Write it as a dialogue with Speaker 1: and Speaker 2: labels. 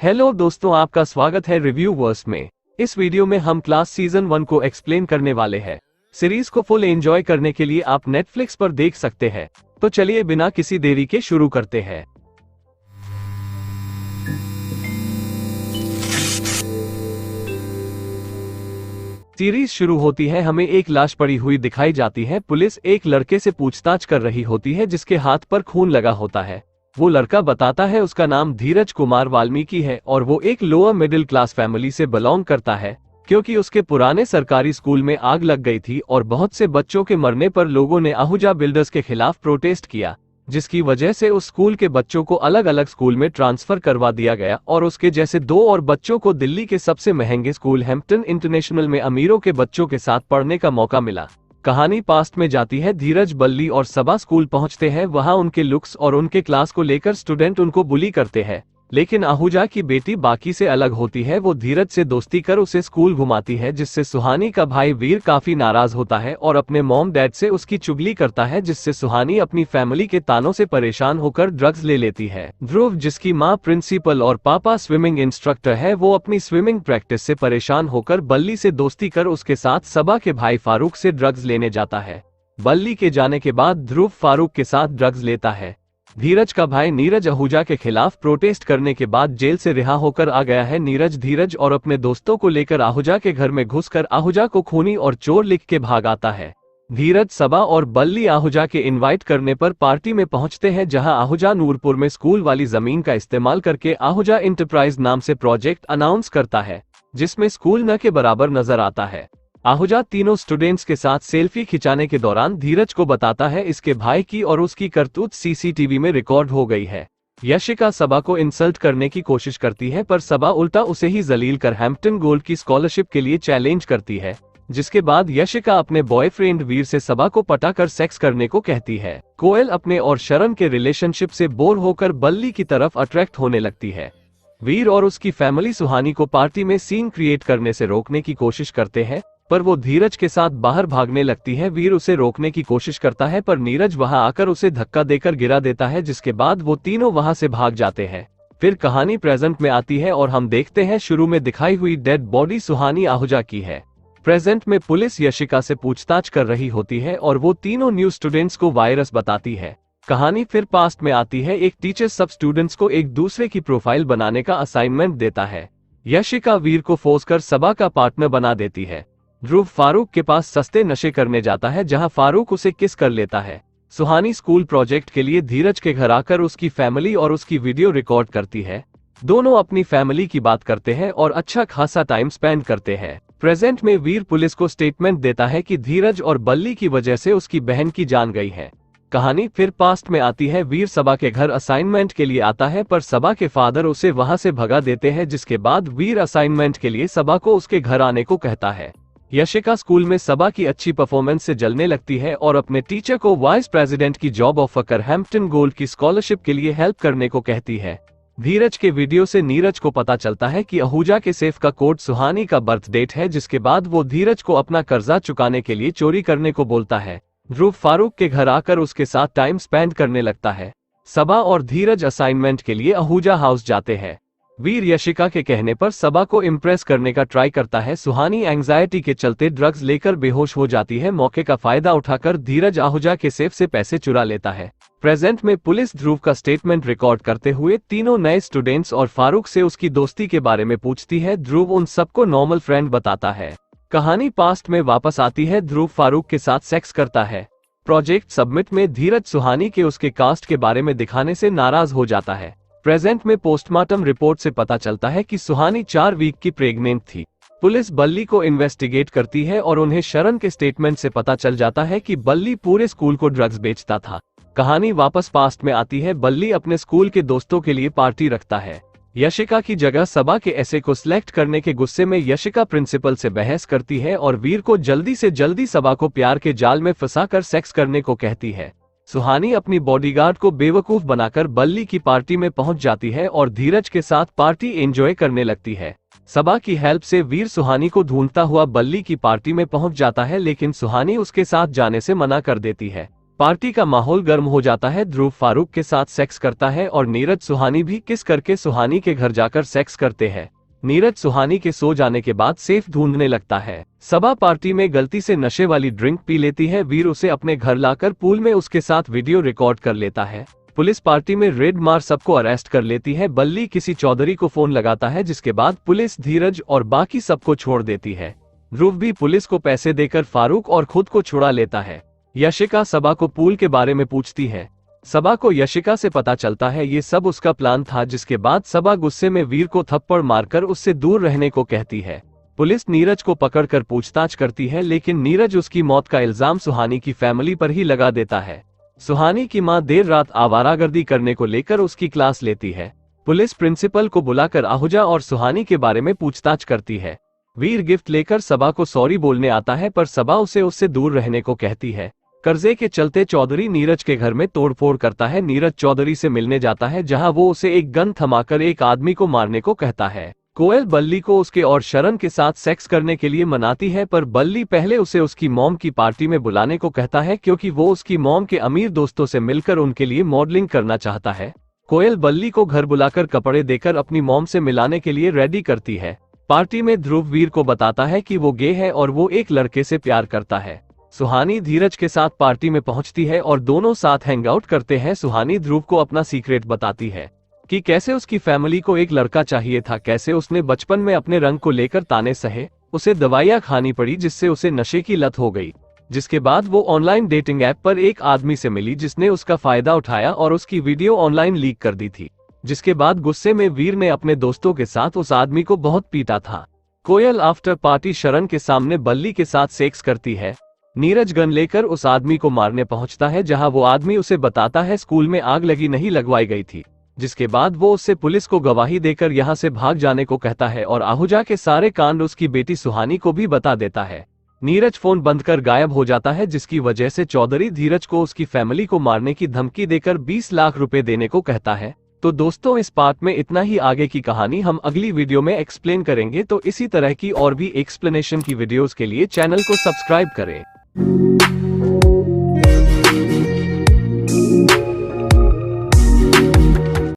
Speaker 1: Hello दोस्तों, आपका स्वागत है रिव्यू वर्स में। इस वीडियो में हम क्लास सीजन 1 को एक्सप्लेन करने वाले हैं। सीरीज को फुल एंजॉय करने के लिए आप नेटफ्लिक्स पर देख सकते हैं। तो चलिए बिना किसी देरी के शुरू करते हैं। सीरीज शुरू होती है, हमें एक लाश पड़ी हुई दिखाई जाती है। पुलिस एक लड़के से पूछताछ कर रही होती है जिसके हाथ पर खून लगा होता है। वो लड़का बताता है उसका नाम धीरज कुमार वाल्मीकि है और वो एक लोअर मिडिल क्लास फैमिली से बिलोंग करता है, क्योंकि उसके पुराने सरकारी स्कूल में आग लग गई थी और बहुत से बच्चों के मरने पर लोगों ने आहूजा बिल्डर्स के खिलाफ प्रोटेस्ट किया, जिसकी वजह से उस स्कूल के बच्चों को अलग अलग स्कूल में ट्रांसफर करवा दिया गया और उसके जैसे 2 और बच्चों को दिल्ली के सबसे महंगे स्कूल हैम्पटन इंटरनेशनल में अमीरों के बच्चों के साथ पढ़ने का मौका मिला। कहानी पास्ट में जाती है। धीरज, बल्ली और सबा स्कूल पहुंचते हैं। वहां उनके लुक्स और उनके क्लास को लेकर स्टूडेंट उनको बुली करते हैं, लेकिन आहूजा की बेटी बाकी से अलग होती है। वो धीरज से दोस्ती कर उसे स्कूल घुमाती है, जिससे सुहानी का भाई वीर काफी नाराज होता है और अपने मॉम डैड से उसकी चुगली करता है, जिससे सुहानी अपनी फैमिली के तानों से परेशान होकर ड्रग्स ले लेती है। ध्रुव, जिसकी माँ प्रिंसिपल और पापा स्विमिंग इंस्ट्रक्टर है, वो अपनी स्विमिंग प्रैक्टिस से परेशान होकर बल्ली से दोस्ती कर उसके साथ सबा के भाई फारूक से ड्रग्स लेने जाता है। बल्ली के जाने के बाद ध्रुव फारूक के साथ ड्रग्स लेता है। धीरज का भाई नीरज आहूजा के खिलाफ प्रोटेस्ट करने के बाद जेल से रिहा होकर आ गया है। नीरज धीरज और अपने दोस्तों को लेकर आहूजा के घर में घुसकर आहूजा को खूनी और चोर लिख के भाग आता है। धीरज, सबा और बल्ली आहूजा के इनवाइट करने पर पार्टी में पहुंचते हैं, जहां आहूजा नूरपुर में स्कूल वाली जमीन का इस्तेमाल करके आहूजा इंटरप्राइज नाम से प्रोजेक्ट अनाउंस करता है, जिसमें स्कूल न के बराबर नजर आता है। आहूजा तीनों स्टूडेंट्स के साथ सेल्फी खिंचाने के दौरान धीरज को बताता है इसके भाई की और उसकी करतूत सीसीटीवी में रिकॉर्ड हो गई है। यशिका सबा को इंसल्ट करने की कोशिश करती है, पर सबा उल्टा उसे ही जलील कर हैम्पटन गोल्ड की स्कॉलरशिप के लिए चैलेंज करती है, जिसके बाद यशिका अपने बॉयफ्रेंड वीर से सबा को पटाकर सेक्स करने को कहती है। कोयल अपने और शरण के रिलेशनशिप से बोर होकर बल्ली की तरफ अट्रैक्ट होने लगती है। वीर और उसकी फैमिली सुहानी को पार्टी में सीन क्रिएट करने से रोकने की कोशिश करते हैं, पर वो धीरज के साथ बाहर भागने लगती है। वीर उसे रोकने की कोशिश करता है, पर नीरज वहां आकर उसे धक्का देकर गिरा देता है, जिसके बाद वो तीनों वहां से भाग जाते हैं। फिर कहानी प्रेजेंट में आती है और हम देखते हैं शुरू में दिखाई हुई डेड बॉडी सुहानी आहूजा की है। प्रेजेंट में पुलिस यशिका से पूछताछ कर रही होती है और वो तीनों न्यू स्टूडेंट्स को वायरस बताती है। कहानी फिर पास्ट में आती है। एक टीचर सब स्टूडेंट्स को एक दूसरे की प्रोफाइल बनाने का असाइनमेंट देता है। यशिका वीर को फोर्स कर सबा का पार्टनर बना देती है। ध्रुव फारूक के पास सस्ते नशे करने जाता है, जहां फारूक उसे किस कर लेता है। सुहानी स्कूल प्रोजेक्ट के लिए धीरज के घर आकर उसकी फैमिली और उसकी वीडियो रिकॉर्ड करती है। दोनों अपनी फैमिली की बात करते हैं और अच्छा खासा टाइम स्पेंड करते हैं। प्रेजेंट में वीर पुलिस को स्टेटमेंट देता है कि धीरज और बल्ली की वजह से उसकी बहन की जान गई है। कहानी फिर पास्ट में आती है। वीर सबा के घर असाइनमेंट के लिए आता है, पर सबा के फादर उसे वहां से भगा देते हैं, जिसके बाद वीर असाइनमेंट के लिए सबा को उसके घर आने को कहता है। यशिका स्कूल में सबा की अच्छी परफॉर्मेंस से जलने लगती है और अपने टीचर को वाइस प्रेसिडेंट की जॉब ऑफर कर हैम्पटन गोल्ड की स्कॉलरशिप के लिए हेल्प करने को कहती है। धीरज के वीडियो से नीरज को पता चलता है कि आहूजा के सेफ का कोड सुहानी का बर्थ डेट है, जिसके बाद वो धीरज को अपना कर्जा चुकाने के लिए चोरी करने को बोलता है। ध्रुव फारूक के घर आकर उसके साथ टाइम स्पेंड करने लगता है। सबा और धीरज असाइनमेंट के लिए आहूजा हाउस जाते हैं। वीर यशिका के कहने पर सबा को इम्प्रेस करने का ट्राई करता है। सुहानी एंजाइटी के चलते ड्रग्स लेकर बेहोश हो जाती है। मौके का फायदा उठाकर धीरज आहूजा के सेफ से पैसे चुरा लेता है। प्रेजेंट में पुलिस ध्रुव का स्टेटमेंट रिकॉर्ड करते हुए तीनों नए स्टूडेंट्स और फारूक से उसकी दोस्ती के बारे में पूछती है। ध्रुव उन सबको नॉर्मल फ्रेंड बताता है। कहानी पास्ट में वापस आती है। ध्रुव फारूक के साथ सेक्स करता है। प्रोजेक्ट सबमिट में धीरज सुहानी के उसके कास्ट के बारे में दिखाने से नाराज हो जाता है। प्रेजेंट में पोस्टमार्टम रिपोर्ट से पता चलता है कि सुहानी 4 वीक की प्रेग्नेंट थी। पुलिस बल्ली को इन्वेस्टिगेट करती है और उन्हें शरण के स्टेटमेंट से पता चल जाता है कि बल्ली पूरे स्कूल को ड्रग्स बेचता था। कहानी वापस पास्ट में आती है। बल्ली अपने स्कूल के दोस्तों के लिए पार्टी रखता है। यशिका की जगह सबा के ऐसे को सिलेक्ट करने के गुस्से में यशिका प्रिंसिपल से बहस करती है और वीर को जल्दी से जल्दी सबा को प्यार के जाल में फंसाकर सेक्स करने को कहती है। सुहानी अपनी बॉडीगार्ड को बेवकूफ बनाकर बल्ली की पार्टी में पहुंच जाती है और धीरज के साथ पार्टी एंजॉय करने लगती है। सबा की हेल्प से वीर सुहानी को ढूंढता हुआ बल्ली की पार्टी में पहुंच जाता है, लेकिन सुहानी उसके साथ जाने से मना कर देती है। पार्टी का माहौल गर्म हो जाता है। ध्रुव फारूक के साथ सेक्स करता है और नीरज सुहानी भी किस करके सुहानी के घर जाकर सेक्स करते हैं। नीरज सुहानी के सो जाने के बाद सेफ ढूंढने लगता है। सबा पार्टी में गलती से नशे वाली ड्रिंक पी लेती है। वीर उसे अपने घर लाकर पूल में उसके साथ वीडियो रिकॉर्ड कर लेता है। पुलिस पार्टी में रेड मार सबको अरेस्ट कर लेती है। बल्ली किसी चौधरी को फोन लगाता है, जिसके बाद पुलिस धीरज और बाकी सबको छोड़ देती है। ध्रुव भी पुलिस को पैसे देकर फारूक और खुद को छुड़ा लेता है। यशिका सबा को पूल के बारे में पूछती है। सबा को यशिका से पता चलता है ये सब उसका प्लान था, जिसके बाद सबा गुस्से में वीर को थप्पड़ मारकर उससे दूर रहने को कहती है। पुलिस नीरज को पकड़कर पूछताछ करती है, लेकिन नीरज उसकी मौत का इल्जाम सुहानी की फैमिली पर ही लगा देता है। सुहानी की मां देर रात आवारागर्दी करने को लेकर उसकी क्लास लेती है। पुलिस प्रिंसिपल को बुलाकर आहूजा और सुहानी के बारे में पूछताछ करती है। वीर गिफ्ट लेकर सबा को सॉरी बोलने आता है, पर सबा उससे दूर रहने को कहती है। कर्जे के चलते चौधरी नीरज के घर में तोड़फोड़ करता है। नीरज चौधरी से मिलने जाता है, जहां वो उसे एक गन थमाकर एक आदमी को मारने को कहता है। कोयल बल्ली को उसके और शरण के साथ सेक्स करने के लिए मनाती है, पर बल्ली पहले उसे उसकी मॉम की पार्टी में बुलाने को कहता है, क्योंकि वो उसकी मॉम के अमीर दोस्तों से मिलकर उनके लिए मॉडलिंग करना चाहता है। कोयल बल्ली को घर बुलाकर कपड़े देकर अपनी मॉम से मिलाने के लिए रेडी करती है। पार्टी में ध्रुव वीर को बताता है कि वो गे है और वो एक लड़के से प्यार करता है। सुहानी धीरज के साथ पार्टी में पहुंचती है और दोनों साथ हैंगआउट करते हैं। सुहानी ध्रुव को अपना सीक्रेट बताती है कि कैसे उसकी फैमिली को एक लड़का चाहिए था, कैसे उसने बचपन में अपने रंग को लेकर ताने सहे, उसे दवाइयां खानी पड़ी जिससे उसे नशे की लत हो गई। जिसके बाद वो ऑनलाइन डेटिंग ऐप पर एक आदमी से मिली, जिसने उसका फायदा उठाया और उसकी वीडियो ऑनलाइन लीक कर दी थी। जिसके बाद गुस्से में वीर ने अपने दोस्तों के साथ उस आदमी को बहुत पीटा था। कोयल आफ्टर पार्टी शरण के सामने बल्ली के साथ सेक्स करती है। नीरज गन लेकर उस आदमी को मारने पहुंचता है, जहां वो आदमी उसे बताता है स्कूल में आग लगी नहीं लगवाई गई थी। जिसके बाद वो उससे पुलिस को गवाही देकर यहां से भाग जाने को कहता है और आहूजा के सारे कांड उसकी बेटी सुहानी को भी बता देता है। नीरज फोन बंद कर गायब हो जाता है, जिसकी वजह से चौधरी धीरज को उसकी फैमिली को मारने की धमकी देकर 20 लाख रुपए देने को कहता है। तो दोस्तों, इस पार्ट में इतना ही। आगे की कहानी हम अगली वीडियो में एक्सप्लेन करेंगे। तो इसी तरह की और भी एक्सप्लेनेशन की वीडियोस के लिए चैनल को सब्सक्राइब करें।